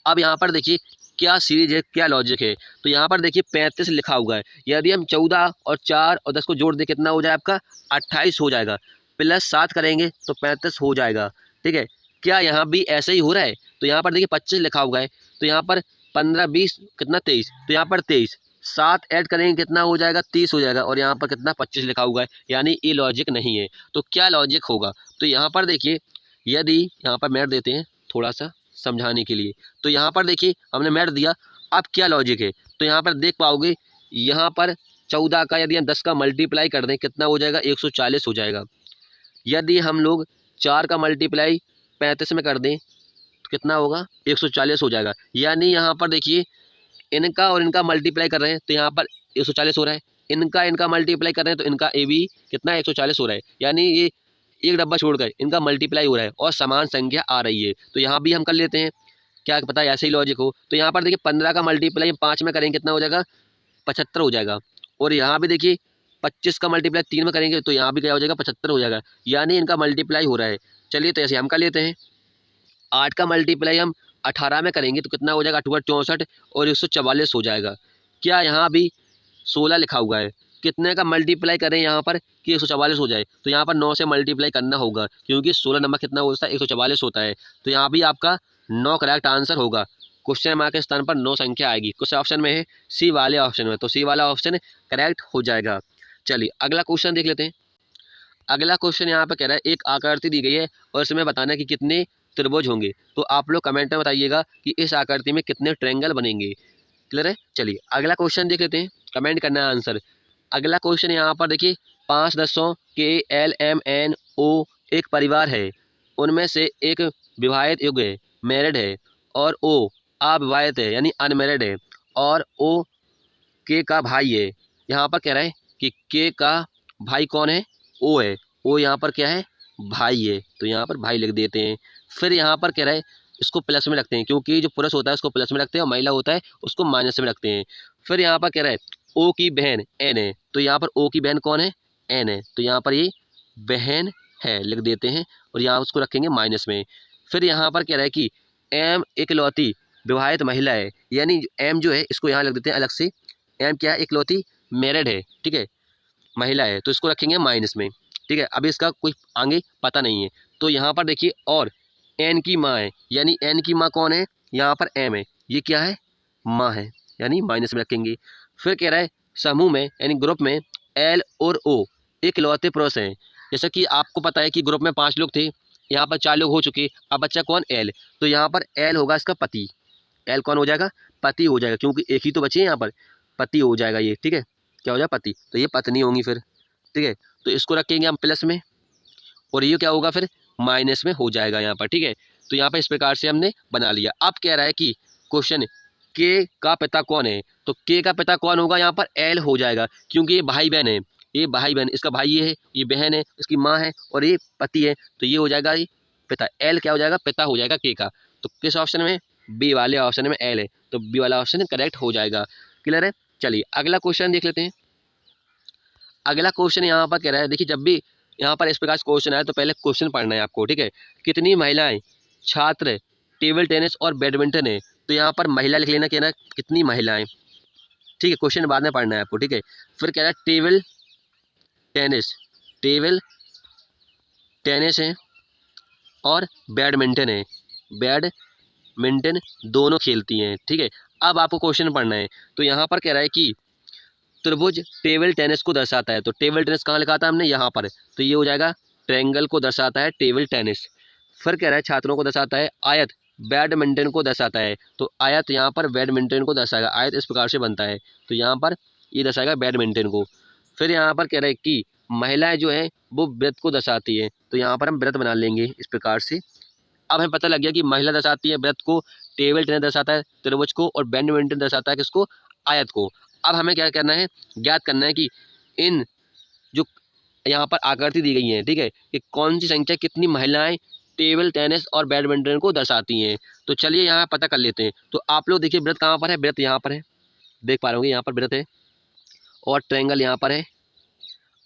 अब यहाँ पर देखिए क्या सीरीज है, क्या लॉजिक है। तो यहाँ पर देखिए 35 लिखा हुआ है, यदि हम 14 और 4 और 10 को जोड़ दें कितना हो जाए आपका 28 हो जाएगा, प्लस 7 करेंगे तो 35 हो जाएगा, ठीक है। क्या यहाँ भी ऐसे ही हो रहा है। तो यहाँ पर देखिए 25 लिखा हुआ है, तो यहाँ पर 15, 20 कितना 23, तो यहाँ पर 23, 7 ऐड करेंगे कितना हो जाएगा 30 हो जाएगा, और यहाँ पर कितना 25 लिखा हुआ है, यानी ये लॉजिक नहीं है। तो क्या लॉजिक होगा, तो यहाँ पर देखिए यदि यहाँ पर मैट देते हैं थोड़ा सा समझाने के लिए। तो यहाँ पर देखिए हमने मैट दिया, अब क्या लॉजिक है। तो यहाँ पर देख पाओगे यहाँ पर 14 का यदि हम 10 का मल्टीप्लाई कर दें कितना हो जाएगा 140 हो जाएगा। यदि हम लोग 4 का मल्टीप्लाई 35 में कर दें तो कितना होगा 140 हो जाएगा। यानी यहाँ पर देखिए इनका और इनका मल्टीप्लाई कर रहे हैं तो यहाँ पर 140 हो रहा है, इनका मल्टीप्लाई कर रहे हैं तो इनका ए भी कितना 140 हो रहा है, यानी ये एक डब्बा छोड़ कर इनका मल्टीप्लाई हो रहा है और समान संख्या आ रही है। तो यहाँ भी हम कर लेते हैं, क्या पता ऐसे ही लॉजिक हो। तो यहाँ पर देखिए 15 का मल्टीप्लाई 5 में करेंगे कितना हो जाएगा 75 हो जाएगा, और यहाँ भी देखिए 25 का मल्टीप्लाई 3 में करेंगे तो यहाँ भी क्या हो जाएगा 75 हो जाएगा, यानी इनका मल्टीप्लाई हो रहा है। चलिए तो ऐसे हम कर लेते हैं। 8 का मल्टीप्लाई हम 18 में करेंगे तो कितना हो जाएगा 8 64 और 144 हो जाएगा। क्या यहाँ भी 16 लिखा हुआ है, कितने का मल्टीप्लाई करें यहाँ पर कि 144 हो जाए, तो यहाँ पर 9 से मल्टीप्लाई करना होगा, क्योंकि 16 नंबर कितना होता है 144 होता है। तो यहाँ भी आपका 9 करेक्ट आंसर होगा। क्वेश्चन मार्क के स्थान पर 9 संख्या आएगी। कुछ ऑप्शन में है सी वाले ऑप्शन में, तो सी वाला ऑप्शन करेक्ट हो जाएगा। चलिए अगला क्वेश्चन देख लेते हैं। अगला क्वेश्चन यहाँ पर कह रहा है एक आकृति दी गई है और इसमें बताना कि कितने त्रिभुज होंगे। तो आप लोग कमेंट में बताइएगा कि इस आकृति में कितने ट्रायंगल बनेंगे। क्लियर है। चलिए अगला क्वेश्चन देख लेते हैं, कमेंट करना है आंसर। अगला क्वेश्चन यहाँ पर देखिए 5 सदस्यों के LMNO एक परिवार है, उनमें से एक विवाहित युग है, मैरिड है, और O अविवाहित है यानी अनमैरिड है, और O K का भाई है। यहाँ पर कह रहा है कि K का भाई कौन है, O है, O यहाँ पर क्या है भाई है, तो यहाँ पर भाई लिख देते हैं। फिर यहाँ पर कह रहा है इसको प्लस में रखते हैं, क्योंकि जो पुरुष होता है उसको प्लस में रखते हैं और महिला होता है उसको माइनस में रखते हैं। फिर यहाँ पर कह रहा है O की बहन N है, तो यहाँ पर O की बहन कौन है N है, तो यहाँ पर ये बहन है लिख देते हैं और यहाँ उसको रखेंगे माइनस में। फिर यहाँ पर कह रहा है कि M इकलौती विवाहित महिला है, यानी M जो है इसको यहाँ लिख देते हैं अलग से। M क्या है इकलौती मैरिड है, ठीक है, महिला है, तो इसको रखेंगे माइनस में। ठीक है। अभी इसका कोई आगे पता नहीं है। तो यहाँ पर देखिए और एन की माँ है, यानी एन की माँ कौन है, यहाँ पर एम है, ये क्या है, माँ है, यानी माइनस में रखेंगे। फिर कह रहा है समूह में यानी ग्रुप में एल और ओ इकलौते पुरुष हैं। जैसा कि आपको पता है कि ग्रुप में 5 लोग थे, यहाँ पर 4 लोग हो चुके, अब बच्चा कौन, एल। तो यहाँ पर एल होगा इसका पति, एल कौन हो जाएगा, पति हो जाएगा, क्योंकि एक ही तो बचे हैं यहाँ पर, पति हो जाएगा ये, ठीक है। क्या हो जाएगा, पति, तो ये पत्नी होंगी फिर, ठीक है। तो इसको रखेंगे हम प्लस में और ये क्या होगा फिर माइनस में हो जाएगा यहाँ पर, ठीक है। तो यहाँ पर इस प्रकार से हमने बना लिया। अब कह रहा है कि क्वेश्चन के का पिता कौन है, तो के का पिता कौन होगा, यहाँ पर एल हो जाएगा, क्योंकि ये भाई बहन है, ये भाई बहन, इसका भाई ये है, ये बहन है, इसकी माँ है और ये पति है, तो ये हो जाएगा ये पिता, एल क्या हो जाएगा, पिता हो जाएगा के का। तो किस ऑप्शन में, बी वाले ऑप्शन में एल है, तो बी वाला ऑप्शन करेक्ट हो जाएगा। क्लियर है। चलिए अगला क्वेश्चन देख लेते हैं। अगला क्वेश्चन यहाँ पर कह रहा है, देखिए जब भी यहाँ पर इस प्रकार से क्वेश्चन आए तो पहले क्वेश्चन पढ़ना है आपको, ठीक है। कितनी महिलाएं छात्र टेबल टेनिस और बैडमिंटन है, तो यहाँ पर महिला लिख लेना, कहना कितनी महिलाएं, ठीक है। क्वेश्चन बाद में पढ़ना है आपको, ठीक है। फिर कह रहा है टेबल टेनिस, टेबल टेनिस है और बैडमिंटन है, बैडमिंटन दोनों खेलती हैं, ठीक है। अब आपको क्वेश्चन पढ़ना है, तो यहाँ पर कह रहा है कि त्रिभुज टेबल टेनिस को दर्शाता है, तो टेबल टेनिस कहाँ लिखा था हमने, यहाँ पर, तो ये हो जाएगा ट्रायंगल को दर्शाता है टेबल टेनिस। फिर कह रहा है छात्रों को दर्शाता है, आयत बैडमिंटन को दर्शाता है, तो आयत यहाँ पर बैडमिंटन को दर्शाएगा, आयत इस प्रकार से बनता है, तो यहाँ पर ये दर्शाएगा बैडमिंटन को। फिर यहाँ पर कह रहा है कि महिलाएं जो है वो व्रत को दर्शाती है, तो यहाँ पर हम व्रत बना लेंगे इस प्रकार से। अब हमें पता लग गया कि महिला दर्शाती है व्रत को, टेबल टेनिस दर्शाता है त्रिभुज को और बैडमिंटन दर्शाता है किसको, आयत को। अब हमें क्या करना है, ज्ञात करना है कि इन जो यहाँ पर आकृति दी गई है, ठीक है, कि कौन सी संख्या कितनी महिलाएं टेबल टेनिस और बैडमिंटन को दर्शाती हैं। तो चलिए यहाँ पता कर लेते हैं। तो आप लोग देखिए व्रत कहाँ पर है, व्रत यहाँ पर है, देख पा रहे होंगे यहाँ पर व्रत है, और ट्रायंगल यहाँ पर है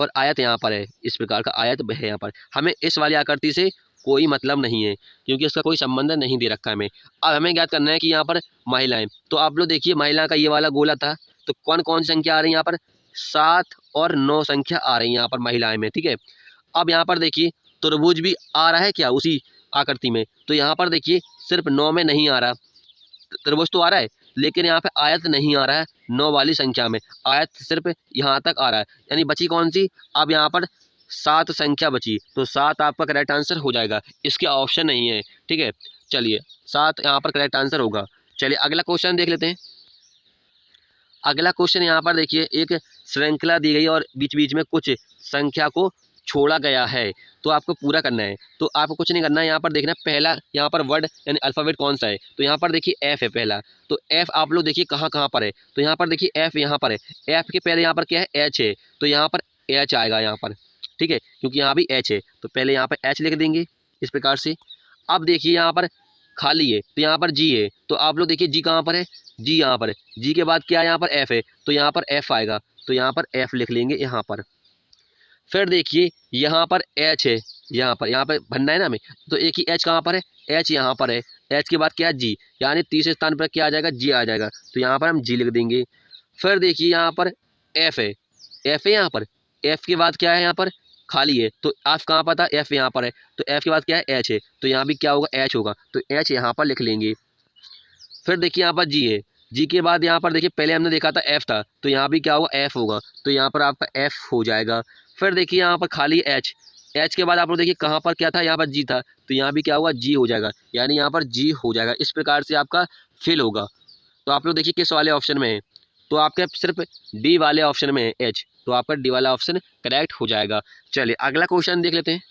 और आयत यहाँ पर है, इस प्रकार का आयत है यहाँ पर। हमें इस वाली आकृति से कोई मतलब नहीं है, क्योंकि इसका कोई संबंध नहीं दे रखा है हमें। अब हमें ज्ञात करना है कि यहाँ पर महिलाएं, तो आप लोग देखिए महिला का ये वाला गोला था, तो कौन कौन सी संख्या आ रही है यहाँ पर, 7 और 9 संख्या आ रही है यहाँ पर महिलाएं में, ठीक है। अब यहाँ पर देखिए त्रिभुज भी आ रहा है क्या उसी आकृति में, तो यहाँ पर देखिए सिर्फ 9 में नहीं आ रहा, त्रिभुज तो आ रहा है लेकिन यहाँ पे आयत नहीं आ रहा है, 9 वाली संख्या में आयत सिर्फ यहाँ तक आ रहा है, यानी बची कौन सी, अब यहाँ पर 7 संख्या बची, तो 7 आपका करेक्ट आंसर हो जाएगा, इसके ऑप्शन नहीं है, ठीक है। चलिए 7 यहाँ पर करेक्ट आंसर होगा। चलिए अगला क्वेश्चन देख लेते हैं। अगला क्वेश्चन यहाँ पर देखिए, एक श्रृंखला दी गई और बीच बीच में कुछ संख्या को छोड़ा गया है, तो आपको पूरा करना है। तो आपको कुछ नहीं करना है, यहाँ पर देखना पहला यहाँ पर वर्ड यानी अल्फ़ाबेट कौन सा है, तो यहाँ पर देखिए एफ है पहला, तो एफ आप लोग देखिए कहाँ कहाँ पर है, तो यहाँ पर देखिए एफ यहाँ पर है, एफ के पहले यहाँ पर क्या है, एच है, तो यहाँ पर एच आएगा यहाँ पर, ठीक है, क्योंकि यहाँ भी एच है, तो पहले यहाँ पर एच लिख देंगे इस प्रकार से। अब देखिए यहाँ पर खाली है, तो यहाँ पर जी है, तो आप लोग देखिए जी कहाँ पर है, जी यहाँ पर है, जी के बाद क्या है यहाँ पर एफ है, तो यहाँ पर एफ आएगा, तो यहाँ पर एफ लिख लेंगे यहाँ पर। फिर देखिए यहाँ पर एच है, यहाँ पर भरना है ना हमें, तो एक ही एच कहाँ पर है, एच यहाँ पर है, एच के बाद क्या है जी, यानी तीसरे स्थान पर क्या आ जाएगा, जी आ जाएगा, तो यहाँ पर हम जी लिख देंगे। फिर देखिए यहाँ पर एफ है, एफ है यहाँ पर, एफ के बाद क्या है यहाँ पर खाली है, तो एफ कहाँ पर था, एफ यहाँ पर है, तो एफ के बाद क्या है एच है, तो यहाँ भी क्या होगा एच होगा, तो एच यहाँ पर लिख लेंगे। फिर देखिए यहाँ पर जी है, जी के बाद यहाँ पर देखिए पहले हमने देखा था एफ था, तो यहाँ भी क्या होगा एफ होगा, तो यहाँ पर आपका एफ हो जाएगा। फिर देखिए यहाँ पर खाली एच, एच के बाद आप लोग देखिए कहाँ पर क्या था, यहाँ पर जी था, तो यहाँ भी क्या होगा जी हो जाएगा, यानी यहाँ पर जी हो जाएगा, इस प्रकार से आपका फिल होगा। तो आप लोग देखिए किस वाले ऑप्शन में है, तो आपके सिर्फ डी वाले ऑप्शन में है एच, तो आपका डी वाला ऑप्शन करेक्ट हो जाएगा। चलिए अगला क्वेश्चन देख लेते हैं।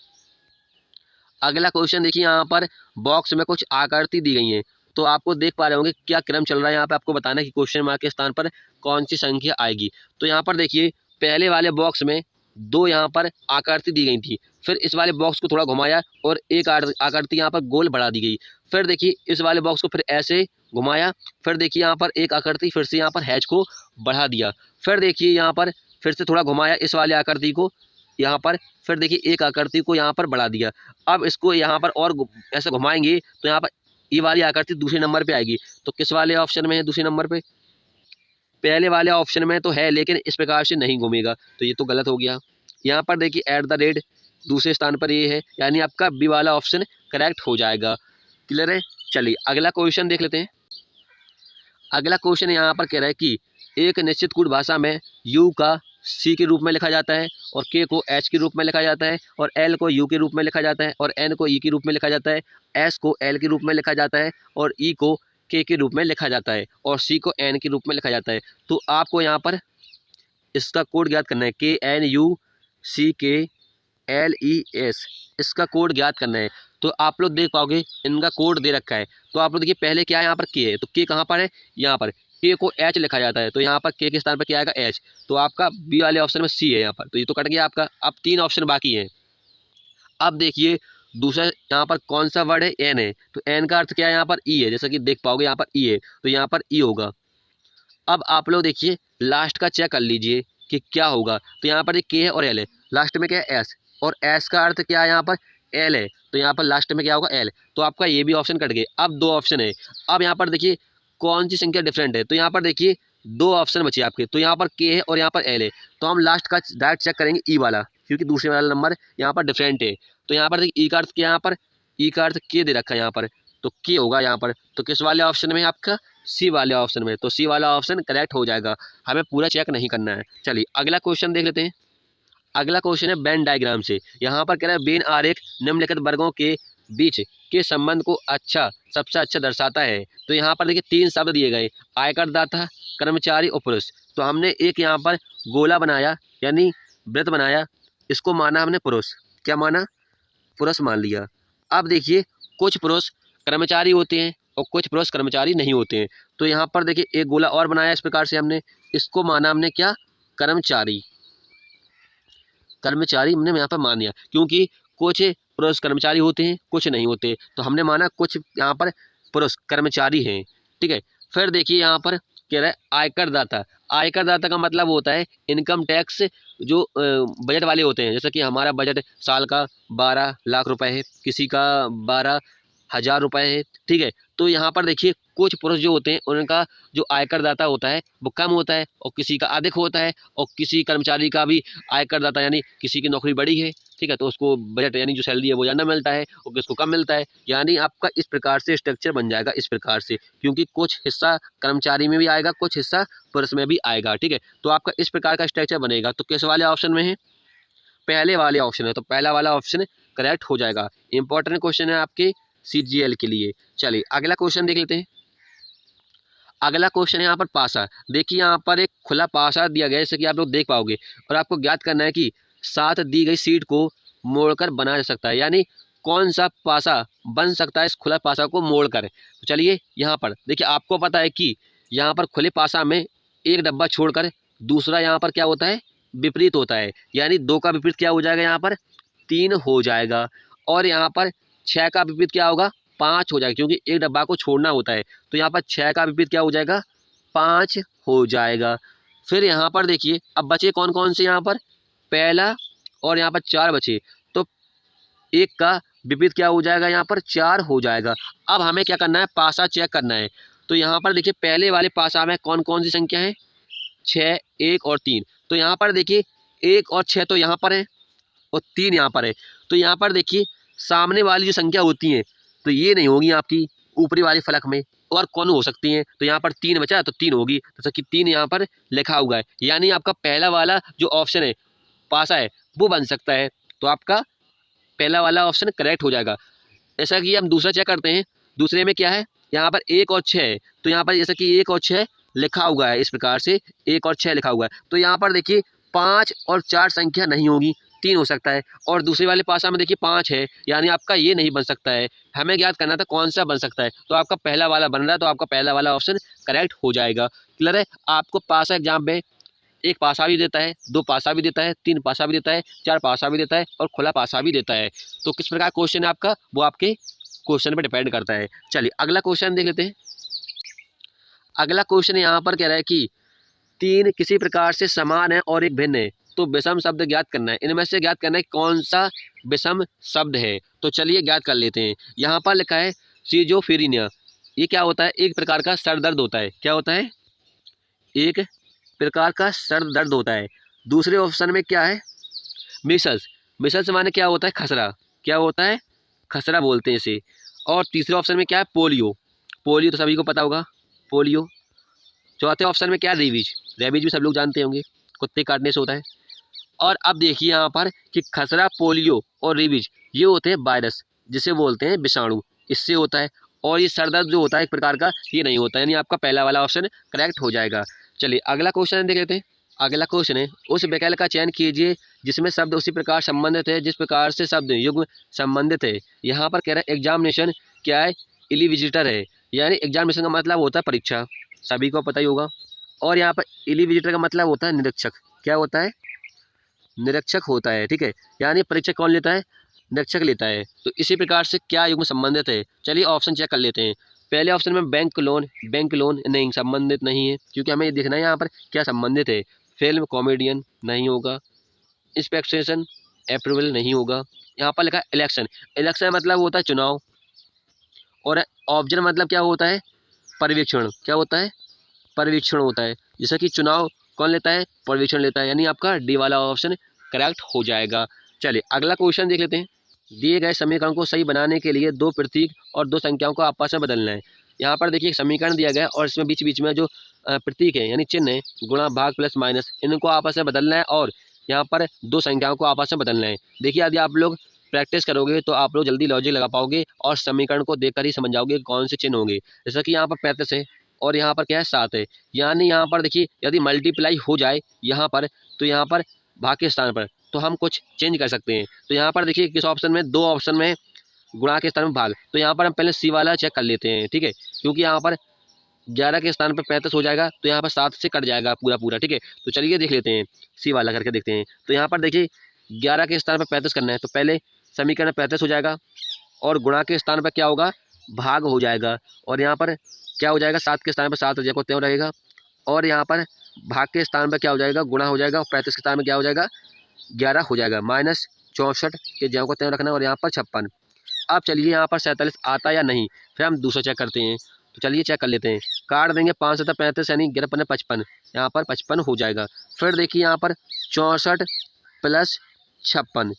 अगला क्वेश्चन देखिए, यहाँ पर बॉक्स में कुछ आकृति दी गई है, तो आपको देख पा रहे होंगे क्या क्रम चल रहा है, यहाँ पे आपको बताना है कि क्वेश्चन मार्क के स्थान पर कौन सी संख्या आएगी। तो यहाँ पर देखिए पहले वाले बॉक्स में 2 यहाँ पर आकृति दी गई थी, फिर इस वाले बॉक्स को थोड़ा घुमाया और एक आकृति यहाँ पर गोल बढ़ा दी गई, फिर देखिए इस वाले बॉक्स को फिर ऐसे घुमाया, फिर देखिए यहाँ पर एक आकृति फिर से यहाँ पर हैच को बढ़ा दिया, फिर देखिए यहाँ पर फिर से थोड़ा घुमाया इस वाले आकृति को यहाँ पर, फिर देखिए एक आकृति को यहाँ पर बढ़ा दिया। अब इसको यहाँ पर और ऐसे घुमाएंगे तो यहाँ पर ये वाली आकृति दूसरे नंबर पे आएगी, तो किस वाले ऑप्शन में है दूसरे नंबर पे, पहले वाले ऑप्शन में तो है लेकिन इस प्रकार से नहीं घूमेगा, तो ये तो गलत हो गया। यहाँ पर देखिए एट द रेट दूसरे स्थान पर ये है, यानी आपका बी वाला ऑप्शन करेक्ट हो जाएगा। क्लियर है। चलिए अगला क्वेश्चन देख लेते हैं। अगला क्वेश्चन यहाँ पर कह रहा है कि एक निश्चित कूट भाषा में यू का सी के रूप में लिखा जाता है और के को एच के रूप में लिखा जाता है और एल को यू के रूप में लिखा जाता है और एन को ई के रूप में लिखा जाता है, एस को एल के रूप में लिखा जाता है और ई को के रूप में लिखा जाता है और सी को एन के रूप में लिखा जाता है। तो आपको यहाँ पर इसका कोड ज्ञात करना है, के एन यू सी के एल ई एस, इसका कोड ज्ञात करना है। तो आप लोग देख पाओगे इनका कोड दे रखा है। तो आप लोग देखिए पहले क्या है, यहाँ पर के है, तो के कहाँ पर है, यहाँ पर के को एच लिखा जाता है, तो यहाँ पर के स्थान पर क्या आएगा, एच। तो आपका बी वाले ऑप्शन में सी है यहाँ पर, तो ये तो कट गया आपका। अब 3 ऑप्शन बाकी हैं। अब देखिए दूसरा यहाँ पर कौन सा वर्ड है, एन है, तो एन का अर्थ क्या है, यहाँ पर ई है, जैसा कि देख पाओगे यहाँ पर ई है, तो यहाँ पर ई होगा। अब आप लोग देखिए लास्ट का चेक कर लीजिए कि क्या होगा। तो यहाँ पर के है और एल है, लास्ट में क्या है, एस, और एस का अर्थ क्या है, यहाँ पर एल है, तो यहाँ पर लास्ट में क्या होगा, एल। तो आपका ये भी ऑप्शन कट गए। अब 2 ऑप्शन है। अब यहाँ पर देखिए कौन सी संख्या डिफरेंट है, तो यहाँ पर देखिए 2 ऑप्शन बचे आपके, तो यहाँ पर के है और यहाँ पर एल है। तो हम लास्ट का डायरेक्ट चेक करेंगे ई वाला, क्योंकि दूसरे वाला नंबर यहाँ पर डिफरेंट है। तो यहाँ पर देखिए ई का अर्थ क्या, यहाँ पर ई का अर्थ के दे रखा है यहाँ पर, तो के होगा यहाँ पर। तो किस वाले ऑप्शन में आपका, सी वाले ऑप्शन में, तो सी वाला ऑप्शन करेक्ट हो जाएगा। हमें पूरा चेक नहीं करना है। चलिए अगला क्वेश्चन देख लेते हैं। अगला क्वेश्चन है वेन डायग्राम से। यहाँ पर कह रहा है वेन आरेख निम्नलिखित वर्गों के बीच के संबंध को सबसे अच्छा दर्शाता है। तो यहाँ पर देखिए 3 शब्द दिए गए, आयकरदाता, कर्मचारी और पुरुष। तो हमने एक यहाँ पर गोला बनाया, यानी वृत्त बनाया, इसको माना हमने पुरुष, क्या माना, पुरुष मान लिया। अब देखिए कुछ पुरुष कर्मचारी होते हैं और कुछ पुरुष कर्मचारी नहीं होते हैं। तो यहाँ पर देखिए एक गोला और बनाया इस प्रकार से हमने, इसको माना हमने क्या, कर्मचारी, कर्मचारी हमने यहाँ पर मान लिया, क्योंकि कुछ पुरुष कर्मचारी होते हैं कुछ नहीं होते, तो हमने माना कुछ यहाँ पर पुरुष कर्मचारी हैं। ठीक है। फिर देखिए यहाँ पर कह रहा है आयकरदाता। आयकरदाता का मतलब होता है इनकम टैक्स जो बजट वाले होते हैं, जैसा कि हमारा बजट साल का 12 लाख रुपए है, किसी का 12,000 रुपये है। ठीक है। तो यहाँ पर देखिए कुछ पुरुष जो होते हैं उनका जो आयकरदाता होता है वो कम होता है और किसी का अधिक होता है, और किसी कर्मचारी का भी आयकरदाता, यानी किसी की नौकरी बड़ी है, ठीक है, तो उसको बजट यानी जो सैलरी है वो ज़्यादा मिलता है और किसको कम मिलता है। यानी आपका इस प्रकार से स्ट्रक्चर बन जाएगा, इस प्रकार से, क्योंकि कुछ हिस्सा कर्मचारी में भी आएगा, कुछ हिस्सा पुरुष में भी आएगा। ठीक है। तो आपका इस प्रकार का स्ट्रक्चर बनेगा। तो किस वाले ऑप्शन में है, पहले वाले ऑप्शन है, तो पहला वाला ऑप्शन करेक्ट हो जाएगा। इंपॉर्टेंट क्वेश्चन है आपके CGL के लिए। चलिए अगला क्वेश्चन देख लेते हैं। अगला क्वेश्चन है यहाँ पर पासा। देखिए यहाँ पर एक खुला पासा दिया गया है, जैसे कि आप लोग देख पाओगे, और आपको ज्ञात करना है कि साथ दी गई सीट को मोड़कर बनाया जा सकता है, यानी कौन सा पासा बन सकता है इस खुला पासा को मोड़कर। तो चलिए यहाँ पर देखिए, आपको पता है कि यहाँ पर खुले पासा में एक डब्बा छोड़कर दूसरा यहाँ पर क्या होता है, विपरीत होता है, यानी 2 का विपरीत क्या हो जाएगा, यहाँ पर 3 हो जाएगा, और यहाँ पर 6 का विपरीत क्या होगा, 5 हो जाएगा, क्योंकि एक डब्बा को छोड़ना होता है। तो यहाँ पर 6 का विपरीत क्या हो जाएगा, 5 हो जाएगा। फिर यहाँ पर देखिए अब बचे कौन कौन से, यहाँ पर पहला और यहाँ पर 4 बचे, तो 1 का विपरीत क्या हो जाएगा, यहाँ पर 4 हो जाएगा। अब हमें क्या करना है, पासा चेक करना है। तो यहाँ पर देखिए पहले वाले पासा में कौन कौन सी संख्या है, 6, 1 और 3। तो यहाँ पर देखिए 1 और 6 तो यहाँ पर है और 3 यहाँ पर है। तो यहाँ पर देखिए सामने वाली जो संख्या होती है तो ये नहीं होगी आपकी ऊपरी वाले फलक में, और कौन हो सकती हैं, तो यहाँ पर 3 बचा तो 3 होगी, जैसा कि 3 यहाँ पर लिखा हुआ है, यानी आपका पहला वाला जो ऑप्शन है पासा है वो बन सकता है। तो आपका पहला वाला ऑप्शन करेक्ट हो जाएगा। ऐसा कि हम दूसरा चेक करते हैं। दूसरे में क्या है, यहाँ पर 1 और 6 है, तो यहाँ पर जैसा कि 1 और 6 लिखा हुआ है, इस प्रकार से 1 और 6 लिखा हुआ है, तो यहाँ पर देखिए 5 और 4 संख्या नहीं होगी, 3 हो सकता है। और दूसरे वाले पासा में देखिए 5 है, यानी आपका ये नहीं बन सकता है। हमें ज्ञात करना था कौन सा बन सकता है, तो आपका पहला वाला बन रहा है, तो आपका पहला वाला ऑप्शन करेक्ट हो जाएगा। क्लियर है। आपको पासा एग्जाम में 1 पासा भी देता है, 2 पासा भी देता है, 3 पासा भी देता है, 4 पासा भी देता है और खुला पासा भी देता है। तो किस प्रकार क्वेश्चन है आपका, वो आपके क्वेश्चन पर डिपेंड करता है। चलिए अगला क्वेश्चन देख लेते हैं। अगला क्वेश्चन यहाँ पर कह रहा है कि 3 किसी प्रकार से समान है और एक भिन्न है, तो विषम शब्द ज्ञात करना है। इनमें से ज्ञात करना है कौन सा विषम शब्द है। तो चलिए ज्ञात कर लेते हैं। यहाँ पर लिखा है सिजोफ्रेनिया। ये क्या होता है, एक प्रकार का सर दर्द होता है। क्या होता है, एक प्रकार का सर दर्द होता है। दूसरे ऑप्शन में क्या है, मीसल्स। मिसल्स माने क्या होता है, खसरा, क्या होता है, खसरा बोलते हैं इसे। और तीसरे ऑप्शन में क्या है, पोलियो, पोलियो तो सभी को पता होगा, पोलियो। चौथे ऑप्शन में क्या है, रेबीज, रेबीज भी सब लोग जानते होंगे, कुत्ते काटने से होता है। और अब देखिए यहाँ पर कि खसरा, पोलियो और रेबीज ये होते हैं वायरस, जिसे बोलते हैं विषाणु, इससे होता है। और ये सर दर्द जो होता है एक प्रकार का, ये नहीं होता है, यानी आपका पहला वाला ऑप्शन करेक्ट हो जाएगा। चलिए अगला क्वेश्चन देख लेते हैं। अगला क्वेश्चन है, उस विकल्प का चयन कीजिए जिसमें शब्द उसी प्रकार संबंधित है जिस प्रकार से शब्द युग्म संबंधित है। यहाँ पर कह रहा है एग्जामिनेशन क्या है, इलिविजिटर है, यानी एग्जामिनेशन का मतलब होता है परीक्षा, सभी को पता ही होगा। और यहाँ पर इलिविजिटर का मतलब होता है निरीक्षक, क्या होता है, निरीक्षक होता है, ठीक है। यानी परीक्षा कौन लेता है, निरीक्षक लेता है। तो इसी प्रकार से क्या युग्म संबंधित है, चलिए ऑप्शन चेक कर लेते हैं। पहले ऑप्शन में बैंक लोन, बैंक लोन नहीं, संबंधित नहीं है, क्योंकि हमें ये देखना है यहाँ पर क्या संबंधित है। फिल्म कॉमेडियन नहीं होगा, इंस्पेक्शन अप्रूवल नहीं होगा। यहाँ पर लिखा है इलेक्शन, इलेक्शन मतलब होता है चुनाव, और ऑब्जर्व मतलब क्या होता है, पर्यवेक्षण, क्या होता है, पर्यवेक्षण होता है। जैसा कि चुनाव कौन लेता है, पर्यवेक्षण लेता है, यानी आपका डी वाला ऑप्शन करेक्ट हो जाएगा। चलिए अगला क्वेश्चन देख लेते हैं। दिए गए समीकरण को सही बनाने के लिए दो प्रतीक और दो संख्याओं को आपस में बदलना है। यहाँ पर देखिए एक समीकरण दिया गया है और इसमें बीच बीच में जो प्रतीक है यानी चिन्ह है, गुणा भाग प्लस माइनस, इनको आपस में बदलना है और यहाँ पर दो संख्याओं को आपस में बदलना है। देखिए यदि आप लोग प्रैक्टिस करोगे तो आप लोग जल्दी लॉजिक लगा पाओगे और समीकरण को देखकर ही समझ जाओगे कौन से चिन्ह होंगे। जैसा कि यहाँ पर 35 है और यहाँ पर क्या है 7 है, यानी यहाँ पर देखिए यदि मल्टीप्लाई हो जाए यहाँ पर, तो यहाँ पर भाग के स्थान पर तो हम कुछ चेंज कर सकते हैं। तो यहाँ पर देखिए किस ऑप्शन में, दो ऑप्शन में गुणा के स्थान में भाग, तो यहाँ पर हम पहले सी वाला चेक कर लेते हैं, ठीक है। क्योंकि यहाँ पर 11 के स्थान पर 35 हो जाएगा तो यहाँ पर 7 से कट जाएगा पूरा पूरा, ठीक है। तो चलिए देख लेते हैं, सी वाला करके देखते हैं। तो यहाँ पर देखिए 11 के स्थान पर 35 करना है, तो पहले समीकरण 35 हो जाएगा और गुणा के स्थान पर क्या होगा, भाग हो जाएगा। और यहाँ पर क्या हो जाएगा, 7 के स्थान पर 7 जगह त्यों रहेगा और यहाँ पर भाग के स्थान पर क्या हो जाएगा, गुणा हो जाएगा और 35 के स्थान में क्या हो जाएगा, 11 हो जाएगा। माइनस 64 के जगह को त्यों रखना और यहाँ पर 56। अब चलिए यहाँ पर 47 आता या नहीं, फिर हम दूसरा चेक करते हैं। तो चलिए चेक कर लेते हैं, काट देंगे 5 से 35 यानी 11 55, यहाँ पर 55 हो जाएगा। फिर देखिए यहाँ पर 64 प्लस 56,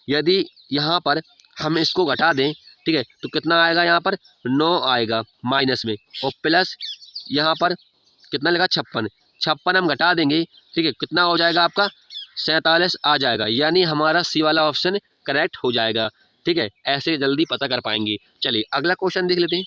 यदि यहाँ पर हम इसको घटा दें, ठीक है, तो कितना आएगा, यहाँ पर 9 आएगा माइनस में, और प्लस यहाँ पर कितना लगा 56, 56 हम घटा देंगे, ठीक है, कितना हो जाएगा आपका 47 आ जाएगा, यानी हमारा सी वाला ऑप्शन करेक्ट हो जाएगा, ठीक है। ऐसे जल्दी पता कर पाएंगे। चलिए अगला क्वेश्चन देख लेते हैं।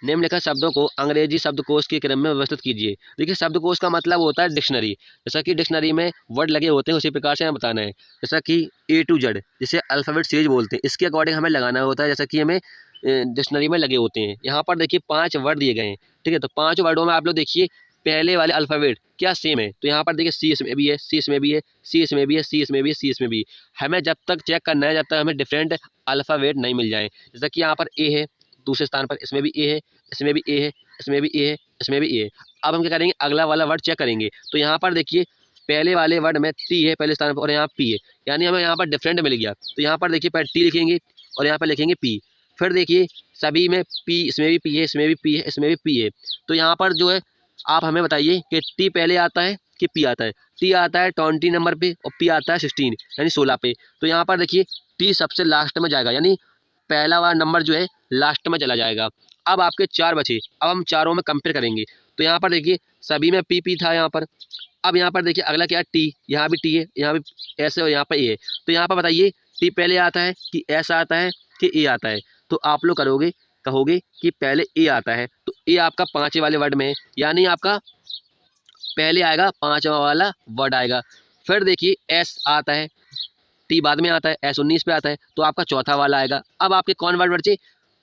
निम्नलिखित शब्दों को अंग्रेजी शब्दकोश के क्रम में व्यवस्थित कीजिए। देखिए शब्दकोश का मतलब होता है डिक्शनरी, जैसा कि डिक्शनरी में वर्ड लगे होते हैं उसी प्रकार से हमें बताना है। जैसा कि A to Z जिसे अल्फ़ाबेट सीरीज बोलते हैं, इसके अकॉर्डिंग हमें लगाना होता है, जैसा कि हमें डिक्शनरी में लगे होते हैं। यहाँ पर देखिए 5 वर्ड दिए गए हैं, ठीक है। तो 5 वर्डों में आप लोग देखिए पहले वाले अल्फ़ाबेट क्या सेम है, तो यहाँ पर देखिए सी इसमें भी है, सी इसमें भी है, सी इसमें भी है, सी इसमें भी है, सी इसमें भी है। हमें जब तक चेक करना है जब तक हमें डिफरेंट अल्फ़ाबेट नहीं मिल जाए। जैसा कि यहाँ पर ए है, दूसरे स्थान पर इसमें भी ए है, इसमें भी ए है, इसमें भी ए है, इसमें भी ए है। अब हम क्या करेंगे, अगला वाला वर्ड चेक करेंगे। तो यहाँ पर देखिए पहले वाले वर्ड में टी है पहले स्थान पर और यहाँ पी है, यानी हमें यहाँ पर डिफरेंट मिल गया। तो यहाँ पर देखिए पहले टी लिखेंगे और यहाँ पर लिखेंगे पी। फिर देखिए सभी में पी, इसमें भी पी है, इसमें भी पी है, इसमें भी पी है। तो यहाँ पर जो है आप हमें बताइए कि टी पहले आता है कि पी आता है। टी आता है 20 नंबर पे और पी आता है 16 यानी 16 पे। तो यहाँ पर देखिए टी सबसे लास्ट में जाएगा, यानी पहला वाला नंबर जो है लास्ट में चला जाएगा। अब आपके 4 बचे, अब हम चारों में कंपेयर करेंगे। तो यहाँ पर देखिए सभी में पी था यहाँ पर। अब यहाँ पर देखिए अगला क्या है, टी, यहाँ भी टी है, यहाँ भी ऐसे और यहाँ पर ए है। तो यहाँ पर बताइए टी पहले आता है कि ऐसा आता है कि ए आता है। तो आप लोग कहोगे कि पहले ए आता है, तो ए आपका 5वें वाले वर्ड में है, यानी आपका पहले आएगा 5वां वाला वर्ड आएगा। फिर देखिए एस आता है, टी बाद में आता है, एस 19 पे आता है, तो आपका चौथा वाला आएगा। अब आपके कौन वर्ड बचे,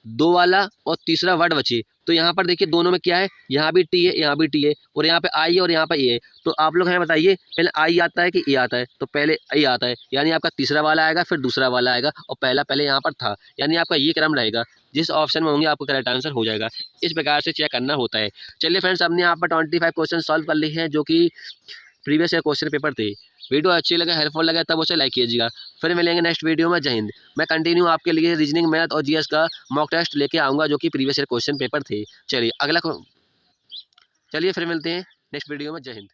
2 वाला और तीसरा वर्ड बचे। तो यहाँ पर देखिए दोनों में क्या है, यहाँ भी टी है, यहाँ भी टी है, और यहाँ पे आई है और यहाँ पे ए है। तो आप लोग हमें बताइए पहले आई आता है कि ए आता है, तो पहले ए आता है, यानी आपका तीसरा वाला आएगा, फिर दूसरा वाला आएगा और पहला पहले यहाँ पर था, यानी आपका ये क्रम रहेगा। जिस ऑप्शन में होंगे आपको करेक्ट आंसर हो जाएगा। इस प्रकार से चेक करना होता है। चलिए फ्रेंड्स, हमने यहाँ पर 25 क्वेश्चन सॉल्व कर लिए हैं जो कि प्रीवियस ईयर क्वेश्चन पेपर थे। वीडियो अच्छी लगे, हेल्पफुल लगे तब उसे लाइक कीजिएगा। फिर मिलेंगे नेक्स्ट वीडियो में। जय हिंद। मैं कंटिन्यू आपके लिए रीजनिंग, मैथ और जीएस का मॉक टेस्ट लेके आऊँगा जो कि प्रीवियस ईयर क्वेश्चन पेपर थे। चलिए फिर मिलते हैं नेक्स्ट वीडियो में। जय हिंद।